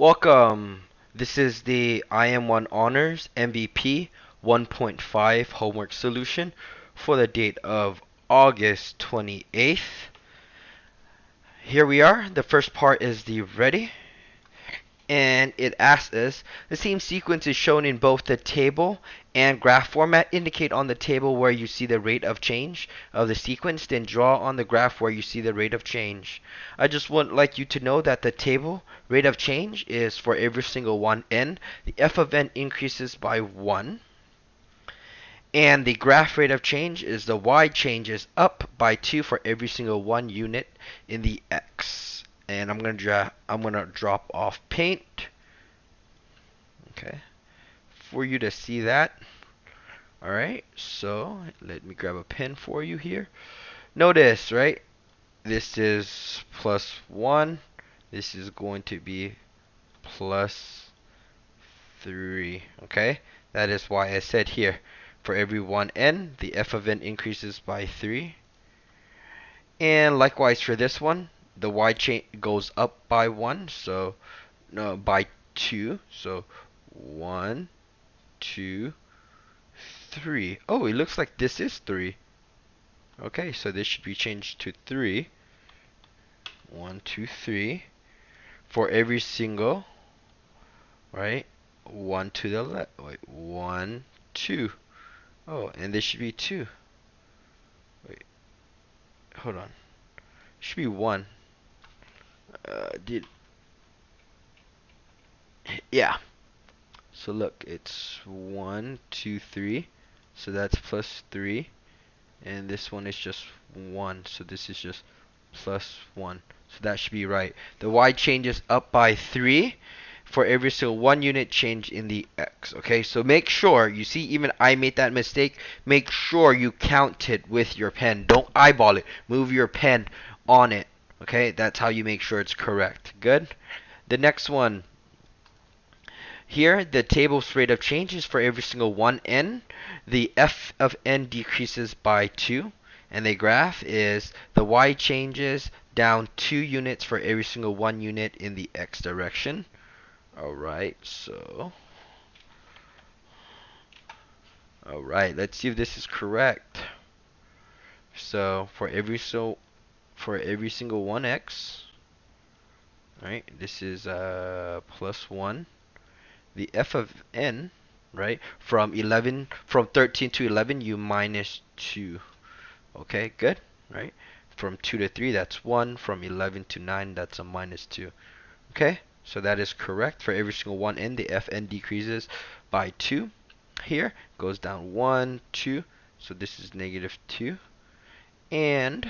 Welcome. This is the IM1 Honors MVP 1.5 homework solution for the date of August 28th. Here we are. The first part is the ready. And it asks us, the same sequence is shown in both the table and graph format. Indicate on the table where you see the rate of change of the sequence, then draw on the graph where you see the rate of change. I just would like you to know that the table rate of change is for every single one n. The f of n increases by 1. And the graph rate of change is the y changes up by 2 for every single 1 unit in the x. And I'm gonna drop off paint, okay, for you to see that. All right, so let me grab a pen for you here. Notice, right? This is plus 1. This is going to be plus 3. Okay, that is why I said here for every 1n, the f of n increases by 3. And likewise for this one, the y goes up by 1, so no, by 2. So 1, 2, 3. Oh, it looks like this is 3. Okay, so this should be changed to 3. 1, 2, 3 for every single, right? 1 to the left. Wait, 1, 2. Oh, and this should be 2. Wait, hold on. It should be 1. Yeah. So look, it's 1, 2, 3. So that's plus 3. And this one is just 1. So this is just plus 1. So that should be right. The y changes up by 3 for every single 1 unit change in the x. Okay, so make sure, you see, even I made that mistake. Make sure you count it with your pen. Don't eyeball it. Move your pen on it. Okay, that's how you make sure it's correct. Good? The next one. Here, the table's rate of change is for every single 1n. The f of n decreases by 2. And the graph is the y changes down 2 units for every single 1 unit in the x direction. Alright, let's see if this is correct. So for every single 1x, right, this is plus 1. The f of n, right, from 13 to 11, you minus 2. Okay, good, right? From 2 to 3, that's 1. From 11 to 9, that's a minus 2. Okay, so that is correct. For every single 1n, the fn decreases by 2. Here, goes down 1, 2. So this is negative 2. And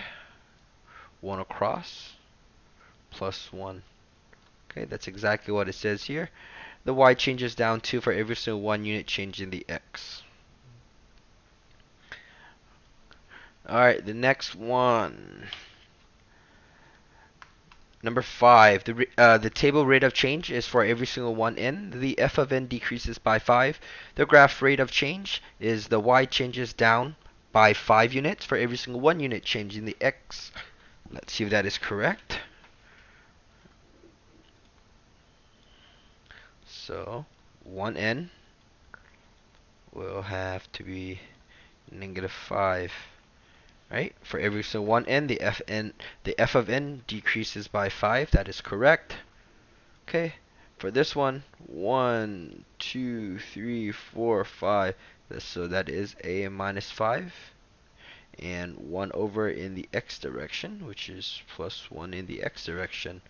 1 across, plus 1. Okay, that's exactly what it says here. The y changes down 2 for every single 1 unit change in the x. Alright, the next one. Number 5. The table rate of change is for every single 1n. The f of n decreases by 5. The graph rate of change is the y changes down by 5 units for every single 1 unit change in the x. Let's see if that is correct. So 1n will have to be negative 5. Right? For every single 1n, the f of n decreases by 5. That is correct. Okay. For this one, 1, 2, 3, 4, 5. So that is a minus 5. And 1 over in the x direction, which is plus 1 in the x direction.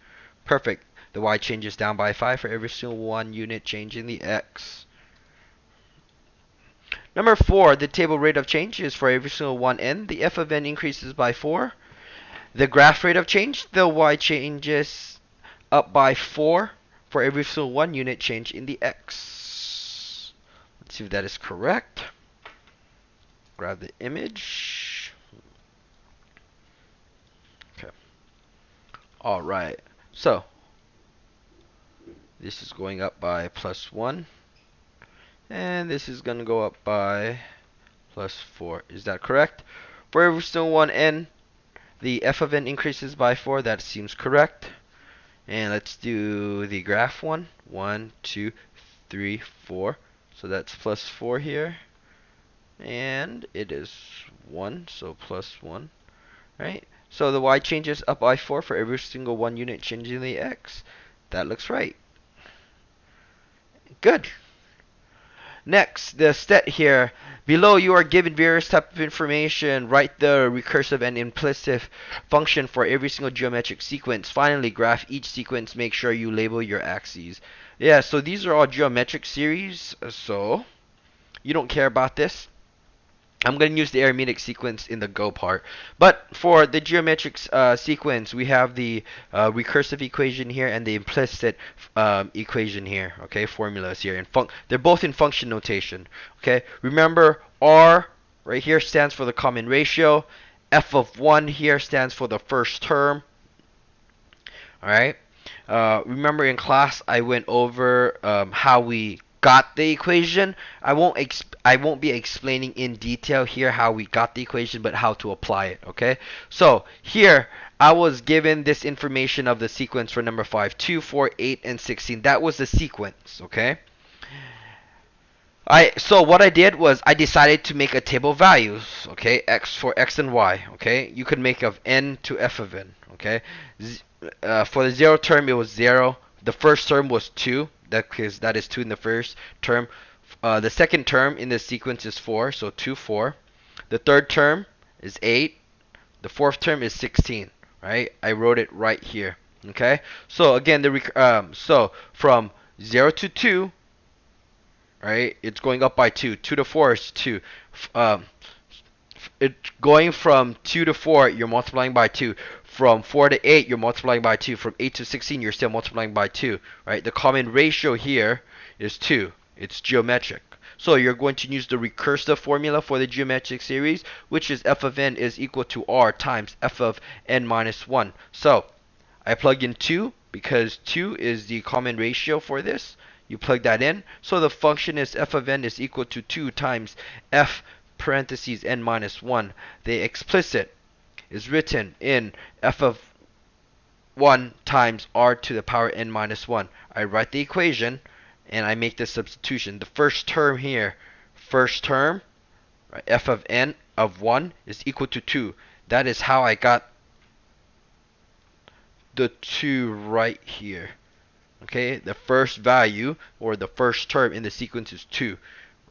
Perfect. The y changes down by 5 for every single 1 unit change in the x. Number 4, the table rate of change is for every single 1n. The f of n increases by 4. The graph rate of change, the y changes up by 4 for every single 1 unit change in the x. Let's see if that is correct. Grab the image. Okay. Alright. So, this is going up by plus 1. And this is going to go up by plus 4. Is that correct? For every single 1n, the f of n increases by 4. That seems correct. And let's do the graph one. 1, 2, 3, 4. So that's plus 4 here. And it is 1, so plus 1. Right? So the y changes up by 4 for every single 1 unit changing the x. That looks right. Good. Next, the stat here. Below, you are given various type of information. Write the recursive and implicit function for every single geometric sequence. Finally, graph each sequence. Make sure you label your axes. Yeah, so these are all geometric series, so you don't care about this. I'm going to use the arithmetic sequence in the go part. But for the geometric sequence, we have the recursive equation here and the implicit equation here. Okay, formulas here. And they're both in function notation. Okay, remember R right here stands for the common ratio. F of 1 here stands for the first term. Alright. Remember in class I went over how we got the equation. I won't be explaining in detail here how we got the equation, but how to apply it. Okay. So here I was given this information of the sequence for number 5, 2, 4, 8, and 16. That was the sequence. Okay. So what I did was I decided to make a table of values, okay, x for x and y, okay. You could make of n to f of n, okay. For the 0 term it was 0. The first term was 2, that is 2 in the first term. The second term in the sequence is 4, so 2, 4. The third term is 8. The fourth term is 16, right? I wrote it right here, okay. So again, so from 0 to 2. Right? It's going up by 2. 2 to 4 is 2. It's going from 2 to 4, you're multiplying by 2. From 4 to 8, you're multiplying by 2. From 8 to 16, you're still multiplying by 2. Right? The common ratio here is 2. It's geometric. So you're going to use the recursive formula for the geometric series, which is f of n is equal to r times f of n minus 1. So I plug in 2 because 2 is the common ratio for this. You plug that in. So the function is f of n is equal to 2 times f parentheses n minus 1. The explicit is written in f of 1 times r to the power n minus 1. I write the equation and I make the substitution. The first term here, first term, right, f of n of 1 is equal to 2. That is how I got the 2 right here. Okay, the first value or the first term in the sequence is 2.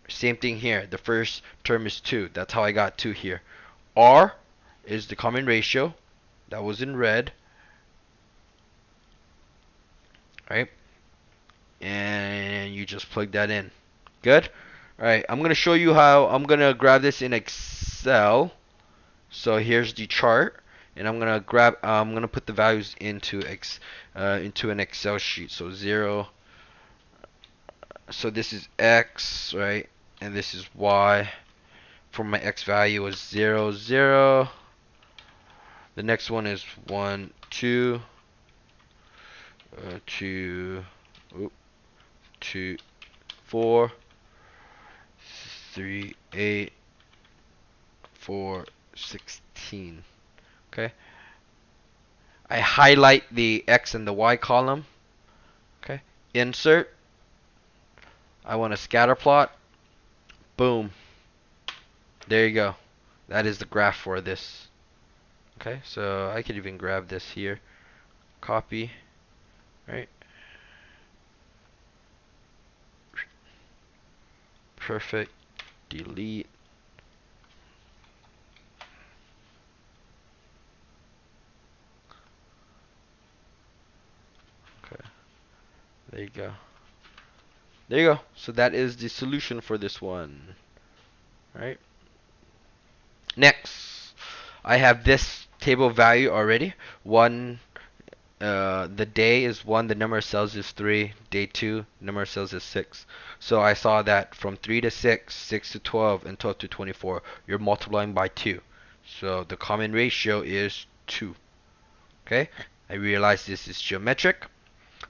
Same thing here. The first term is 2. That's how I got 2 here. R is the common ratio. That was in red. Right? And you just plug that in. Good? Alright, I'm going to show you how I'm going to grab this in Excel. So here's the chart. And I'm gonna put the values into an Excel sheet. So 0. So this is x, right? And this is y. For my x value is 0, 0. The next one is 1, 2, 2, 2, 4, 3, 8, 4, 16. Okay. I highlight the x and the y column. Okay. Insert. I want a scatter plot. Boom. There you go. That is the graph for this. Okay, so I could even grab this here. Copy. Right. Perfect. Delete. Okay. There you go. There you go. So that is the solution for this one. Right. Next, I have this table value already. The day is 1, the number of cells is 3. Day 2, number of cells is 6. So I saw that from 3 to 6, 6 to 12, and 12 to 24, you're multiplying by 2. So the common ratio is 2. Okay, I realize this is geometric.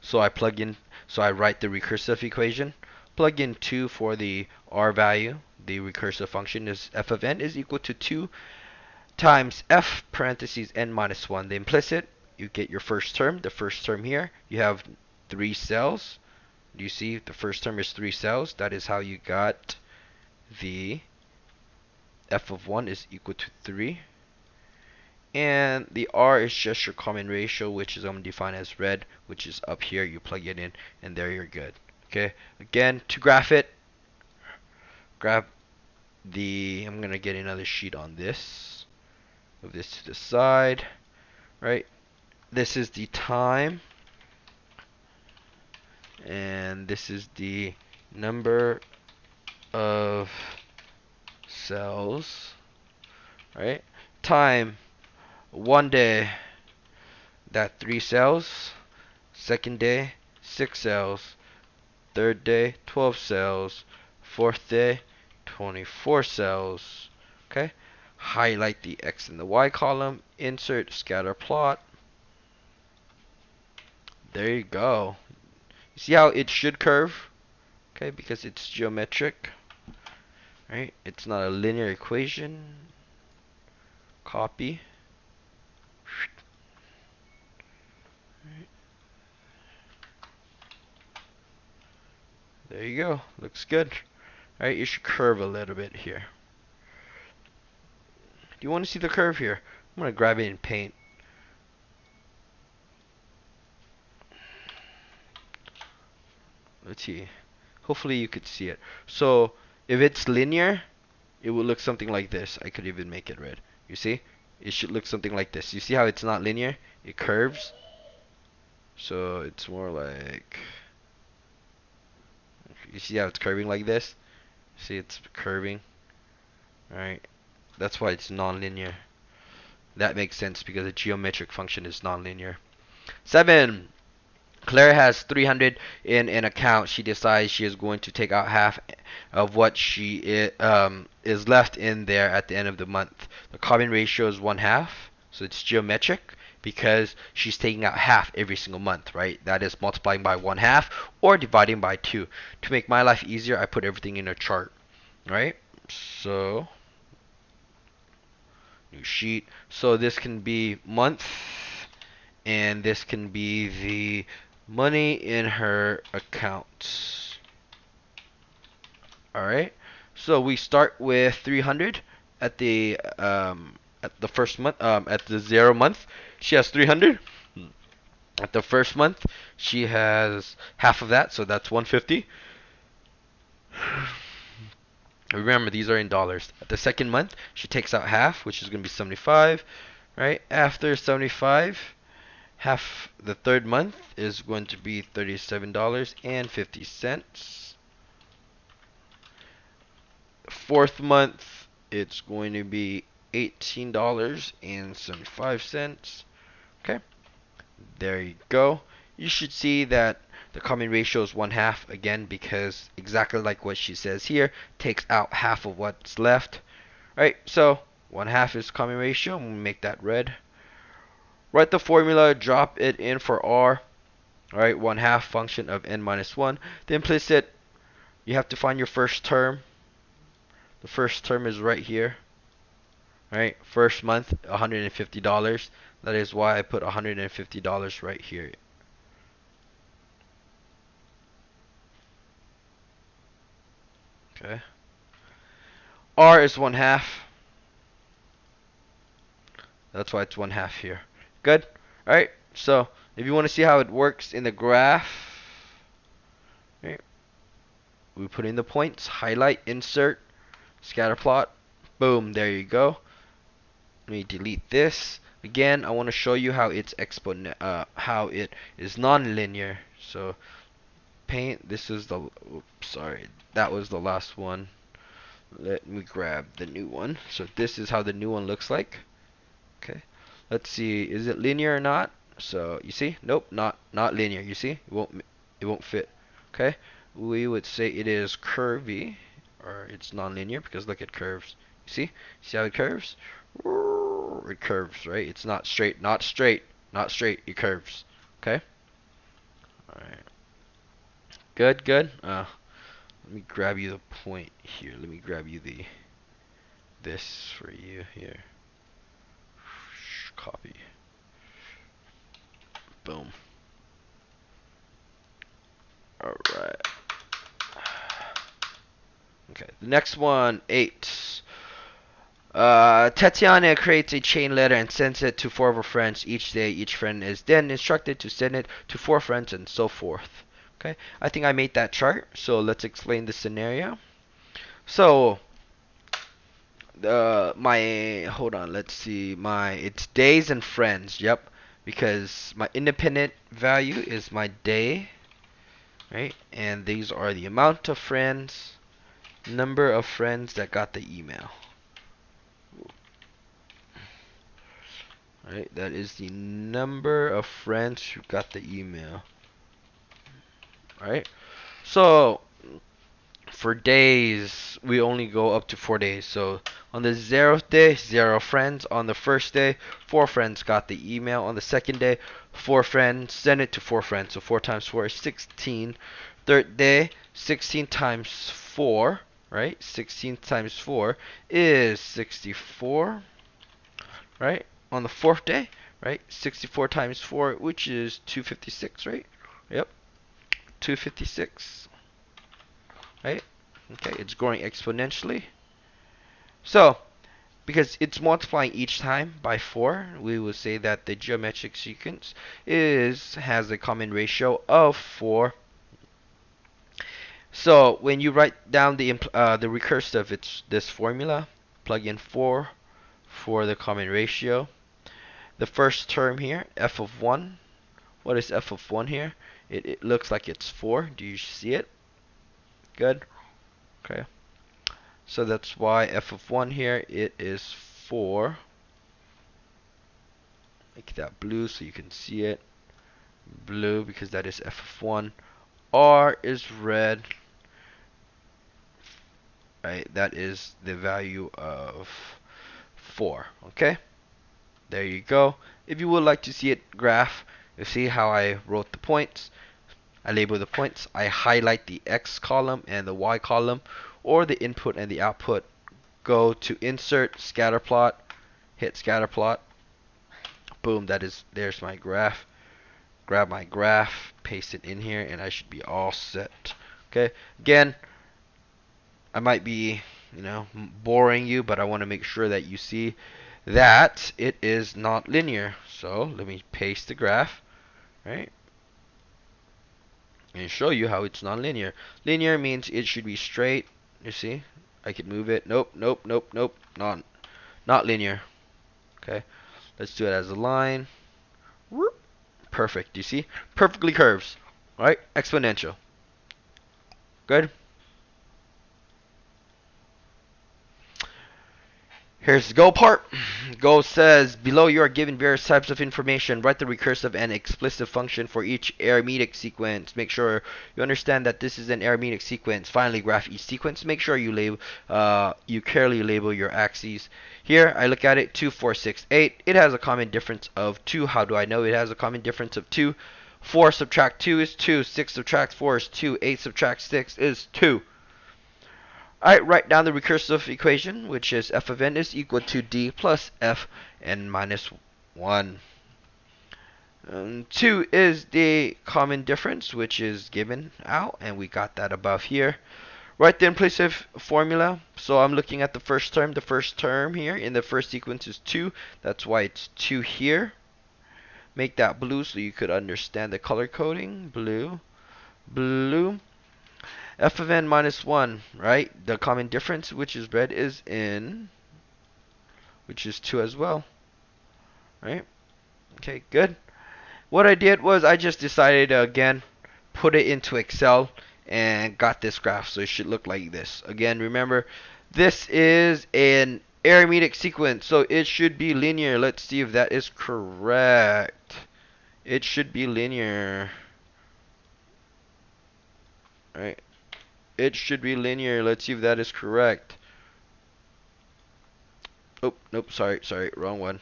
So I write the recursive equation. Plug in 2 for the r value. The recursive function is f of n is equal to 2 times f parentheses n minus 1. The implicit you get your first term. The first term here, you have 3 cells. Do you see the first term is 3 cells? That is how you got the f of 1 is equal to 3. And the R is just your common ratio, which is going to define as red, which is up here. You plug it in, and there you're good. Okay. Again, to graph it, grab I'm going to get another sheet on this. Move this to the side. Right. This is the time. And this is the number of cells. Right. Time. 1 day, that 3 cells. Second day, 6 cells. Third day, 12 cells. Fourth day, 24 cells. Okay. Highlight the X and the Y column. Insert scatter plot. There you go. You see how it should curve? Okay, because it's geometric. Right? It's not a linear equation. Copy. There you go. Looks good. Alright, you should curve a little bit here. Do you want to see the curve here? I'm going to grab it in paint. Let's see. Hopefully you could see it. So, if it's linear, it will look something like this. I could even make it red. You see? It should look something like this. You see how it's not linear? It curves. So, it's more like... You see how it's curving like this? See, it's curving. Alright. That's why it's non-linear. That makes sense because a geometric function is non-linear. 7. Claire has 300 in an account. She decides she is going to take out half of what she is left in there at the end of the month. The common ratio is 1/2, so it's geometric because she's taking out half every single month, right? That is multiplying by 1/2 or dividing by 2. To make my life easier, I put everything in a chart, right? So, new sheet. So this can be month, and this can be the money in her accounts. Alright, so we start with 300 at the first month, at the 0 month. She has 300. At the first month, she has half of that, so that's 150. Remember, these are in dollars. At the second month, she takes out half, which is going to be 75. Right after 75, half the third month is going to be $37.50. Fourth month, it's going to be $18.75. Okay, there you go. You should see that the common ratio is 1/2 again because exactly like what she says here, takes out half of what's left. Right, so 1/2 is common ratio. I'm going to make that red. Write the formula, drop it in for R. Alright, 1/2 function of n minus 1. The implicit, you have to find your first term. The first term is right here. Right, first month, $150. That is why I put $150 right here. Okay. R is 1/2. That's why it's 1/2 here. Good? Alright, so if you want to see how it works in the graph, right, we put in the points, highlight, insert, scatter plot. Boom, there you go. Let me delete this. Again, I want to show you how it's how it is non-linear. So paint, this is the, oops, sorry, that was the last one. Let me grab the new one. So this is how the new one looks like. Okay, let's see, is it linear or not? So you see, nope, not linear. You see, it won't fit. Okay, we would say it is curvy, or it's non-linear because look, it curves. You see how it curves? It curves, right? It's not straight, not straight, not straight. It curves. Okay. All right. Good, good. Let me grab you the point here. Let me grab you this for you here. Copy. Boom. All right. Okay. The next one, 8. Tatiana creates a chain letter and sends it to 4 of her friends each day. Each friend is then instructed to send it to 4 friends and so forth. Okay, I think I made that chart, so let's explain the scenario. So, hold on, let's see, it's days and friends, yep, because my independent value is my day, right, and these are the amount of friends, number of friends that got the email. Right, that is the number of friends who got the email. Right, so for days we only go up to 4 days. So on the 0th day, 0 friends. On the first day, 4 friends got the email. On the second day, 4 friends. Send it to 4 friends. So 4 times 4 is 16. Third day, 16 times 4. Right, 16 times 4 is 64. Right? On the 4th day, right? 64 times 4, which is 256, right? Yep. 256. Right? Okay, it's growing exponentially. So, because it's multiplying each time by 4, we will say that the geometric sequence has a common ratio of 4. So, when you write down the recursive, it's this formula. Plug in 4 for the common ratio. The first term here, f of 1. What is f of 1 here? It looks like it's 4. Do you see it? Good. Okay. So that's why f of 1 here, it is 4. Make that blue so you can see it. Blue because that is f of 1. R is red. Right, that is the value of 4. Okay? There you go. If you would like to see it graph, you see how I wrote the points. I label the points. I highlight the X column and the Y column, or the input and the output. Go to insert, scatter plot, hit scatter plot. Boom, there's my graph. Grab my graph, paste it in here, and I should be all set. Okay, again, I might be, boring you, but I want to make sure that you see that it is not linear. So let me paste the graph, right? And show you how it's non-linear. Linear means it should be straight. You see? I could move it. Nope, nope, nope, nope. Not linear. Okay. Let's do it as a line. Whoop. Perfect. You see? Perfectly curves. Right? Exponential. Good. Here's the go part. Go says, below you are given various types of information. Write the recursive and explicit function for each arithmetic sequence. Make sure you understand that this is an arithmetic sequence. Finally, graph each sequence. Make sure you carefully label your axes. Here, I look at it, 2, 4, 6, 8. It has a common difference of 2. How do I know it has a common difference of 2? 4 subtract 2 is 2. 6 subtract 4 is 2. 8 subtract 6 is 2. Alright, write down the recursive equation, which is f of n is equal to d plus f n minus 1. 2 is the common difference, which is given out, and we got that above here. Write the implicit formula. So I'm looking at the first term. The first term here in the first sequence is 2. That's why it's 2 here. Make that blue so you could understand the color coding. Blue, blue. F of n minus 1, right? The common difference, which is red, is in, which is 2 as well, right? Okay, good. What I did was I just decided to, again, put it into Excel and got this graph, so it should look like this. Again, remember, this is an arithmetic sequence, so it should be linear. Let's see if that is correct. It should be linear, right? It should be linear. Let's see if that is correct. Oh, nope, sorry, wrong one.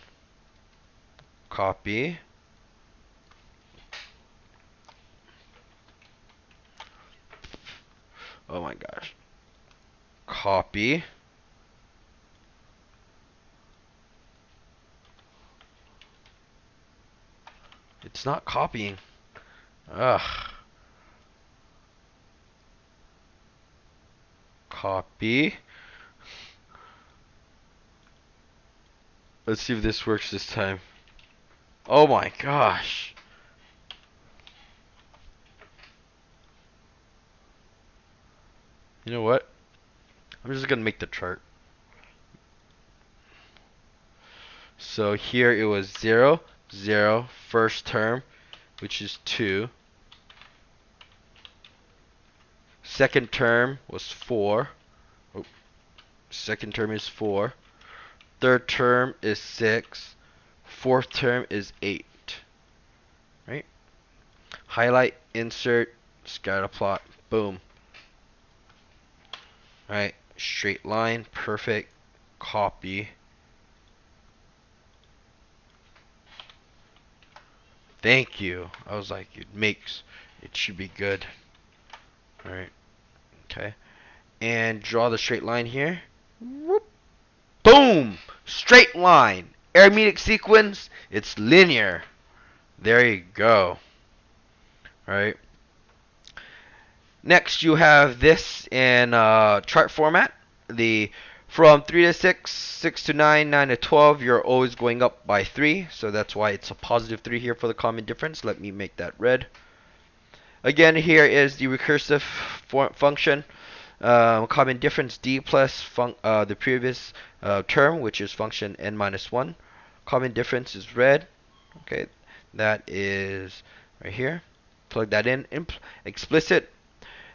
Copy. Oh my gosh. Copy. It's not copying. Ugh. Copy. Let's see if this works this time. Oh my gosh. You know what? I'm just gonna make the chart. So here it was 0, 0, first term, which is 2. Second term was 4. Oh, second term is 4. Third term is 6. Fourth term is 8. Right? Highlight, insert, scatter plot, boom. Right? Straight line, perfect. Copy. Thank you. I was like, it should be good. Alright. Okay. And draw the straight line here. Whoop. Boom! Straight line. Arithmetic sequence. It's linear. There you go. Alright. Next, you have this in chart format. From 3 to 6, 6 to 9, 9 to 12, you're always going up by 3. So that's why it's a positive 3 here for the common difference. Let me make that red. Again, here is the recursive function. Common difference d plus the previous term, which is function n minus 1. Common difference is red. Okay, that is right here. Plug that in. Explicit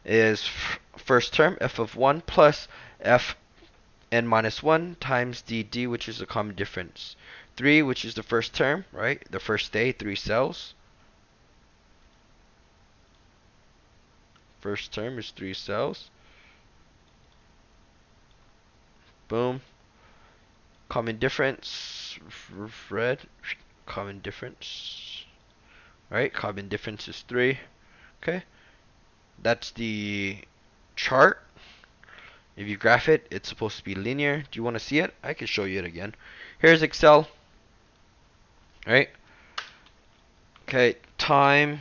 is first term, f of 1 plus f n minus 1 times d, which is the common difference. 3, which is the first term, right? The first day, 3 cells. First term is 3 cells. Boom. Common difference, red. Common difference. Right? Common difference is 3. Okay. That's the chart. If you graph it, it's supposed to be linear. Do you want to see it? I can show you it again. Here's Excel. Right? Okay, time.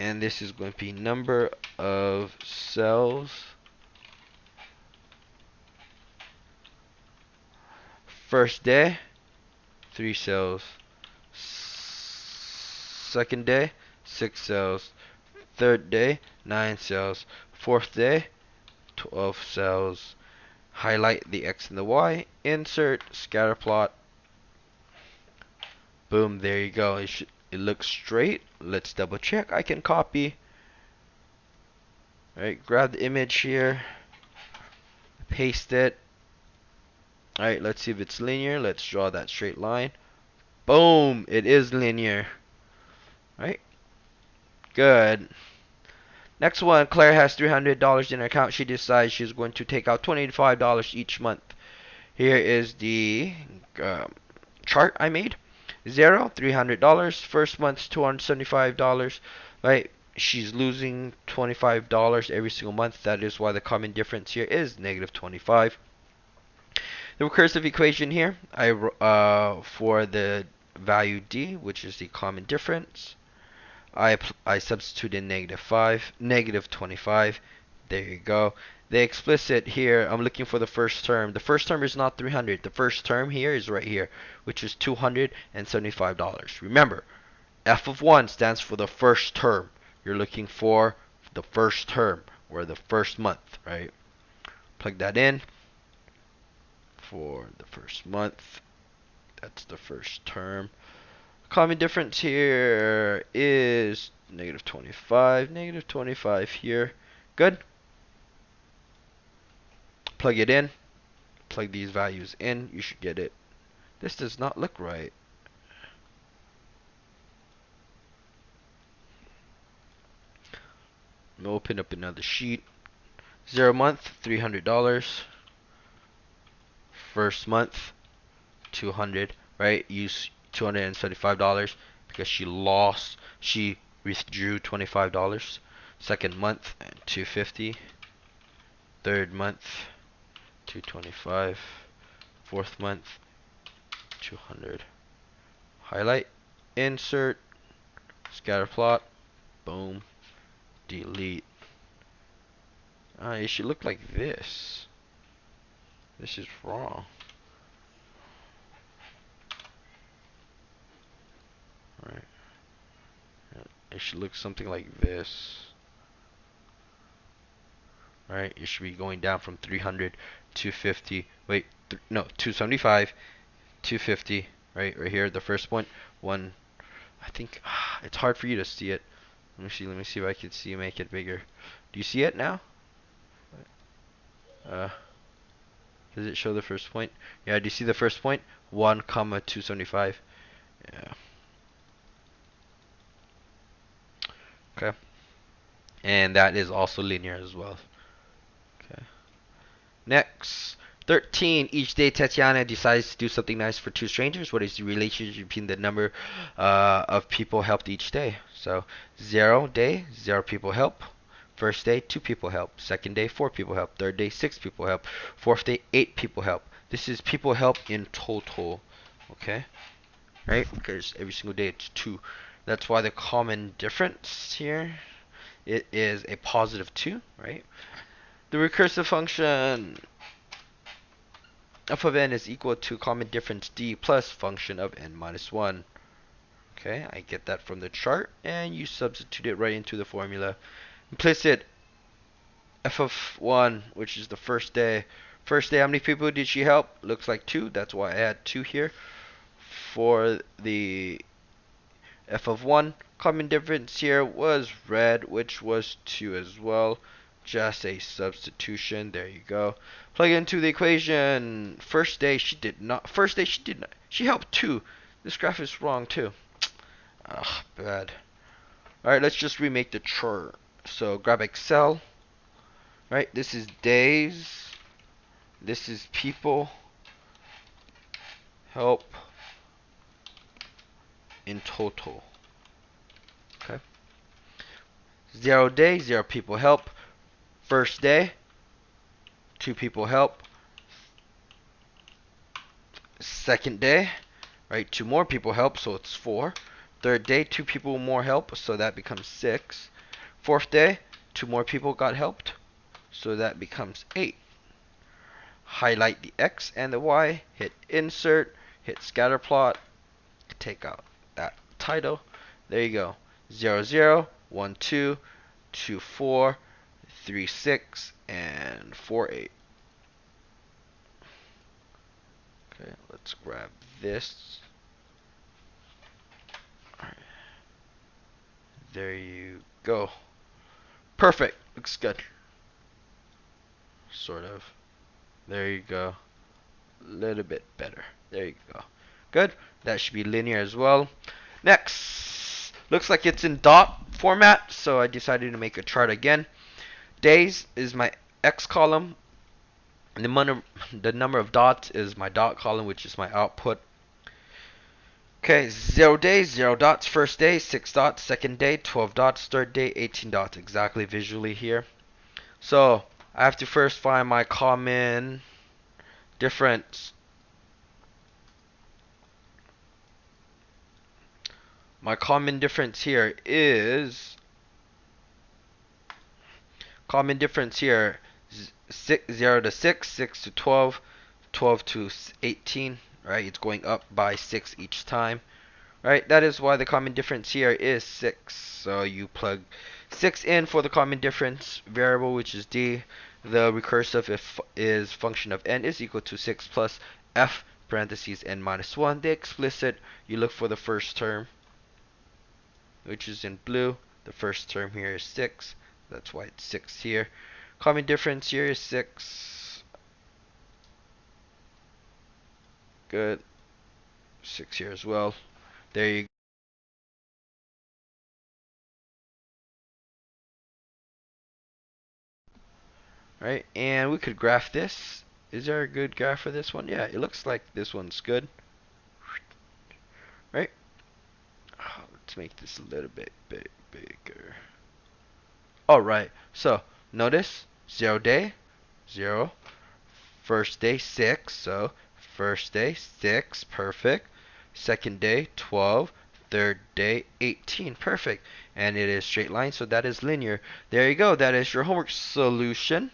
And this is going to be number of cells. First day, 3 cells. Second day, 6 cells. Third day, 9 cells. Fourth day, 12 cells. Highlight the X and the Y. Insert, scatter plot. Boom, there you go. It looks straight. Let's double check. I can copy. Alright, grab the image here. Paste it. Alright, let's see if it's linear. Let's draw that straight line. Boom, it is linear. Right? Good. Next one, Claire has $300 in her account. She decides she's going to take out $25 each month. Here is the chart I made. 0, $300. First month's $275. Right? She's losing $25 every single month. That is why the common difference here is negative 25. The recursive equation here, for the value d, which is the common difference, I substitute in negative 25. There you go. The explicit here, I'm looking for the first term. The first term is not 300. The first term here is right here, which is $275. Remember, f of 1 stands for the first term. You're looking for the first term, or the first month, right? Plug that in for the first month. That's the first term. Common difference here is negative 25. Negative 25 here. Good. Plug it in. Plug these values in. You should get it. This does not look right. I'm gonna open up another sheet. 0 month, $300. First month, 200. Right? Use $275 because she withdrew $25. Second month, $250. Third month, $225. Fourth month, $200. highlight, insert, scatter plot, boom, delete. It should look like this. This is wrong. Right. It should look something like this. Right. It should be going down from 300 to 50. Wait, no, 275, 250. Right here, the first point. One. I think it's hard for you to see it. Let me see. Let me see if I can see make it bigger. Do you see it now? Uh, does it show the first point? Yeah. Do you see the first point? 1, 275. Yeah. Okay. And that is also linear as well. Okay. Next. 13. Each day, Tatiana decides to do something nice for two strangers. What is the relationship between the number of people helped each day? So, 0 day, 0 people help. First day, 2 people help. Second day, 4 people help. Third day, 6 people help. Fourth day, 8 people help. This is people help in total. Okay? Right? Because every single day it's 2. That's why the common difference here, it is a positive 2, right? The recursive function f of n is equal to common difference d plus function of n minus 1. Okay, I get that from the chart, and you substitute it right into the formula. Implicit f of 1, which is the first day. First day, how many people did she help? Looks like 2. That's why I add 2 here. For the f of 1, common difference here was red, which was 2 as well. Just a substitution. There you go. Plug into the equation. First day she did not. First day she did not. She helped 2. This graph is wrong too. Ugh, bad. Alright, let's just remake the chart. So grab Excel. Right, this is days. This is people. Help in total. Okay. 0 day, 0 people help. First day, 2 people help. Second day, right, 2 more people help, so it's 4. Third day, 2 people more help, so that becomes 6. Fourth day, 2 more people got helped, so that becomes 8. Highlight the X and the Y, hit insert, hit scatter plot, take out that title. There you go. 0, 0, 1, 2, 2, 4, 3, 6, and 4, 8. Okay, let's grab this. Alright. There you go. Perfect. Looks good. Sort of. There you go. A little bit better. There you go. Good. That should be linear as well. Next. Looks like it's in dot format, so I decided to make a chart again. Days is my X column. And the number of dots is my dot column, which is my output. Okay, 0 days, 0 dots. First day, 6 dots. Second day, 12 dots. Third day, 18 dots. Exactly visually here. So, I have to first find my common difference. My common difference here is common difference here 0 to 6, 6 to 12, 12 to 18, right? It's going up by 6 each time, right? That is why the common difference here is 6. So you plug 6 in for the common difference variable, which is d. The recursive is function of n is equal to 6 plus f parentheses n minus 1. The explicit, you look for the first term, which is in blue. The first term here is 6. That's why it's 6 here. Common difference here is 6. Good. 6 here as well. There you go. Right, and we could graph this. Is there a good graph for this one? Yeah, it looks like this one's good. Right? Let's make this a little bit bigger. Alright, so notice 0 day, 0. First day, 6. So first day, 6. Perfect. second day 12, third day 18. Perfect. And it is straight line, so that is linear. There you go. That is your homework solution.